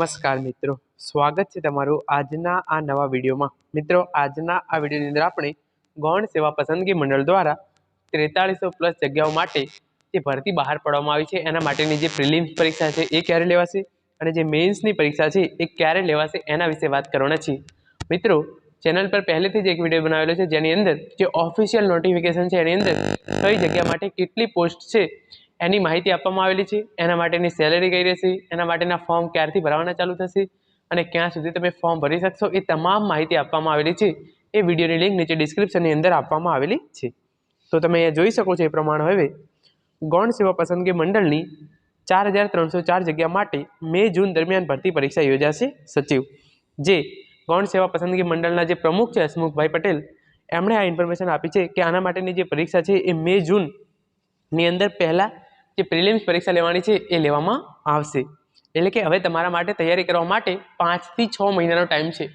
નમસ્કાર મિત્રો, સ્વાગત છે તમારું આજના આ નવા વિડીયોમાં। મિત્રો, આજના આ વિડીયોની અંદર આપણે ગૌણ સેવા પસંદગી મંડળ દ્વારા 4300 પ્લસ જગ્યાઓ માટે જે ભરતી બહાર પાડવામાં આવી છે એના માટેની જે પ્રિલિમ્સ પરીક્ષા છે એ ક્યારે લેવાશે અને જે મેઇન્સની પરીક્ષા છે એ ક્યારે લેવાશે એના વિશે વાત કરવાના છીએ। મિત્રો, ચેનલ પર પહેલેથી જ એક વિડીયો બનાવેલો છે જેની અંદર જે ઓફિશિયલ નોટિફિકેશન છે એની અંદર કઈ જગ્યા માટે કેટલી પોસ્ટ છે એની માહિતી આપવામાં આવેલી છે, એના માટેની સેલેરી કઈ રહેશે, એના માટેના ફોર્મ ક્યારથી ભરવાના ચાલુ થશે અને ક્યાં સુધી તમે ફોર્મ ભરી શકશો એ તમામ માહિતી આપવામાં આવેલી છે। એ વિડીયોની લિંક નીચે ડિસ્ક્રિપ્શનની અંદર આપવામાં આવેલી છે। તો તમે અહીંયા જોઈ શકો છો એ પ્રમાણે હવે ગૌણ સેવા પસંદગી મંડળની 4304 જગ્યા માટે મે જૂન દરમિયાન ભરતી પરીક્ષા યોજાશે। સચિવ જે ગૌણ સેવા પસંદગી મંડળના જે પ્રમુખ છે હસમુખભાઈ પટેલ, એમણે આ ઇન્ફોર્મેશન આપી છે કે આના માટેની જે પરીક્ષા છે એ મે જૂનની અંદર પહેલાં જે પ્રિલિમ્સ પરીક્ષા લેવાની છે એ લેવામાં આવશે। એટલે કે હવે તમારા માટે તૈયારી કરવા માટે 5 થી 6 મહિનાનો ટાઈમ છે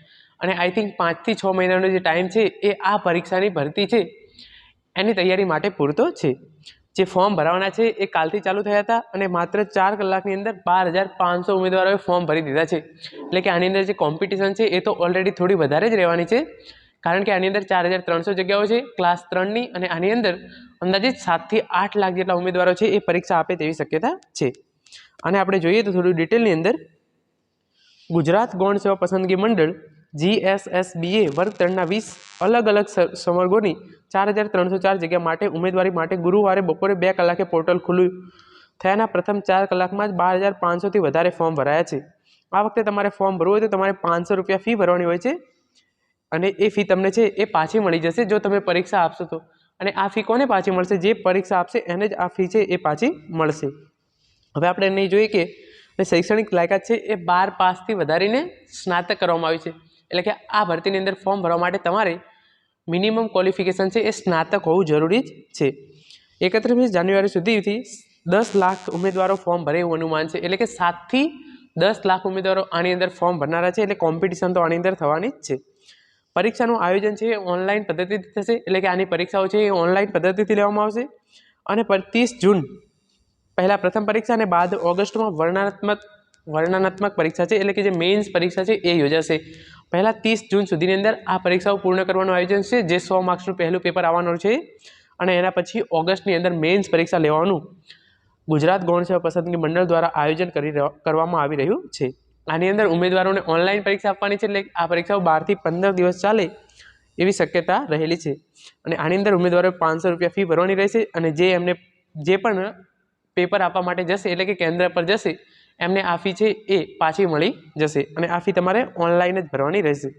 અને આઈ થિંક 5 થી 6 મહિનાનો જે ટાઈમ છે એ આ પરીક્ષાની ભરતી છે એની તૈયારી માટે પૂરતો છે। જે ફોર્મ ભરવાના છે એ કાલથી ચાલુ થયા હતા અને માત્ર 4 કલાકની અંદર 12,500 ઉમેદવારોએ ફોર્મ ભરી દીધા છે। એટલે કે આની અંદર જે કોમ્પિટિશન છે એ તો ઓલરેડી થોડી વધારે જ રહેવાની છે, કારણ કે આની અંદર 4300 જગ્યાઓ છે ક્લાસ 3ની અને આની અંદર અંદાજિત 7 થી 8 લાખ જેટલા ઉમેદવારો છે એ પરીક્ષા આપે તેવી શક્યતા છે। અને આપણે જોઈએ તો થોડું ડિટેલની અંદર ગુજરાત ગૌણ સેવા પસંદગી મંડળ GSSBA વર્ગ 3ના 20 અલગ અલગ સંવર્ગોની 4304 જગ્યા માટે ઉમેદવારી માટે ગુરુવારે બપોરે 2 કલાકે પોર્ટલ ખુલ્લું થયાના પ્રથમ 4 કલાકમાં જ 12,500થી વધારે ફોર્મ ભરાયા છે। આ વખતે તમારે ફોર્મ ભરવું હોય તો તમારે 500 રૂપિયા ફી ભરવાની હોય છે અને એ ફી તમને છે એ પાછી મળી જશે જો તમે પરીક્ષા આપશો તો। અને આ ફી કોને પાછી મળશે? જે પરીક્ષા આપશે એને જ આ ફી છે એ પાછી મળશે। હવે આપણે નહીં જોઈએ કે શૈક્ષણિક લાયકાત છે એ 12 પાસથી વધારીને સ્નાતક કરવામાં આવી છે। એટલે કે આ ભરતીની અંદર ફોર્મ ભરવા માટે તમારે મિનિમમ ક્વોલિફિકેશન છે એ સ્નાતક હોવું જરૂરી જ છે। 31 જાન્યુઆરી સુધીથી 10 લાખ ઉમેદવારો ફોર્મ ભરે એવું અનુમાન છે। એટલે કે 7 થી 10 લાખ ઉમેદવારો આની અંદર ફોર્મ ભરનારા છે, એટલે કોમ્પિટિશન તો આની અંદર થવાની જ છે। પરીક્ષાનું આયોજન છે એ ઓનલાઈન પદ્ધતિથી થશે, એટલે કે આની પરીક્ષાઓ છે એ ઓનલાઈન પદ્ધતિથી લેવામાં આવશે અને 30 જૂન પહેલાં પ્રથમ પરીક્ષા અને બાદ ઓગસ્ટમાં વર્ણનાત્મક પરીક્ષા છે, એટલે કે જે મેઇન્સ પરીક્ષા છે એ યોજાશે। પહેલાં 30 જૂન સુધીની અંદર આ પરીક્ષાઓ પૂર્ણ કરવાનું આયોજન છે, જે 100 માર્ક્સનું પહેલું પેપર આવવાનું છે અને એના પછી ઓગસ્ટની અંદર મેઇન્સ પરીક્ષા લેવાનું ગુજરાત ગૌણ સેવા પસંદગી મંડળ દ્વારા આયોજન કરવામાં આવી રહ્યું છે। આની અંદર ઉમેદવારોને ઓનલાઈન પરીક્ષા આપવાની છે, એટલે આ પરીક્ષાઓ 12 થી 15 દિવસ ચાલે એવી શક્યતા રહેલી છે અને આની અંદર ઉમેદવારોએ 500 રૂપિયા ફી ભરવાની રહેશે અને જે પણ પેપર આપવા માટે જશે, એટલે કે કેન્દ્ર પર જશે, એમને આ ફી છે એ પાછી મળી જશે અને આ ફી તમારે ઓનલાઈન જ ભરવાની રહેશે।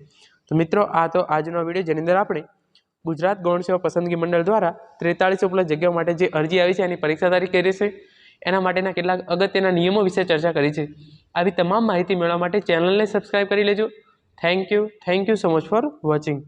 તો મિત્રો, આ તો આજનો વિડીયો જેની અંદર આપણે ગુજરાત ગૌણ સેવા પસંદગી મંડળ દ્વારા 4300 પ્લસ જગ્યાઓ માટે જે અરજી આવી છે એની પરીક્ષા તારીખ કઈ રહેશે, એના માટેના કેટલાક અગત્યના નિયમો વિશે ચર્ચા કરી છે। આવી તમામ માહિતી મેળવવા માટે ચેનલને સબસ્ક્રાઈબ કરી લેજો। Thank you so much for watching.